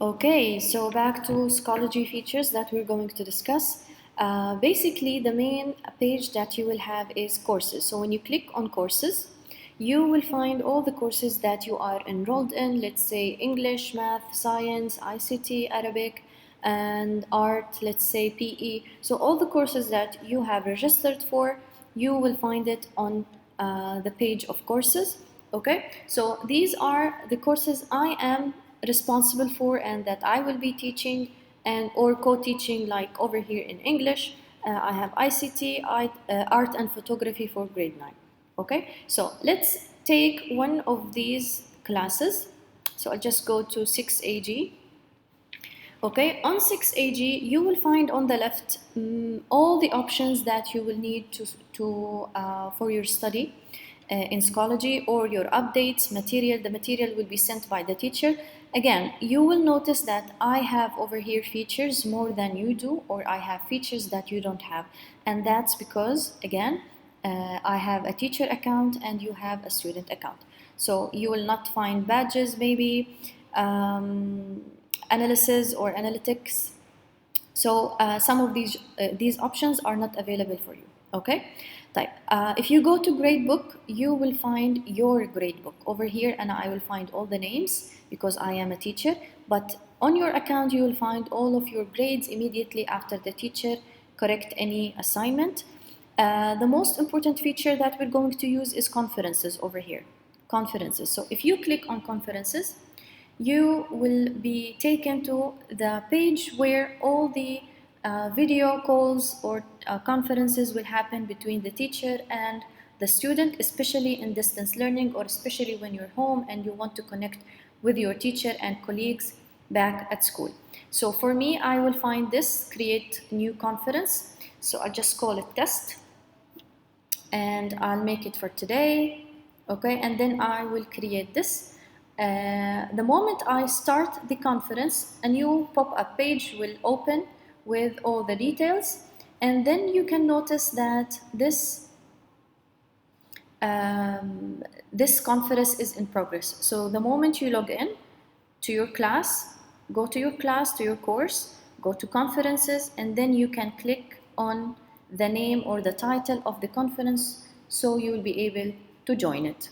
Okay, so back to Schoology features that we're going to discuss. Basically, the main page that you will have is courses. So when you click on courses, you will find all the courses that you are enrolled in, let's say English, Math, Science, ICT, Arabic, and Art, let's say PE. So all the courses that you have registered for, you will find it on the page of courses. Okay, so these are the courses I am responsible for and that I will be teaching and or co-teaching, like over here in English. I have ICT, art and photography for grade 9. Okay, so let's take one of these classes. So I'll just go to 6AG. Okay, on 6AG, you will find on the left all the options that you will need for your study in Schoology, or your updates, material. The material will be sent by the teacher. Again, you will notice that I have over here features more than you do, or I have features that you don't have. And that's because, again, I have a teacher account and you have a student account. So you will not find badges, maybe, analysis or analytics. So some of these options are not available for you. Okay, if you go to gradebook, you will find your gradebook over here, and I will find all the names because I am a teacher. But on your account, you will find all of your grades immediately after the teacher correct any assignment. The most important feature that we're going to use is conferences over here. Conferences. So if you click on conferences, you will be taken to the page where all the video calls or conferences will happen between the teacher and the student, especially in distance learning, or especially when you're home and you want to connect with your teacher and colleagues back at school. So for me, I will find this, create new conference. So I'll just call it test, and I'll make it for today. Okay, and then I will create this. The moment I start the conference, a new pop-up page will open with all the details, and then you can notice that this conference is in progress. So the moment you log in to your class, go to your class, to your course, go to conferences, and then you can click on the name or the title of the conference, so you will be able to join it.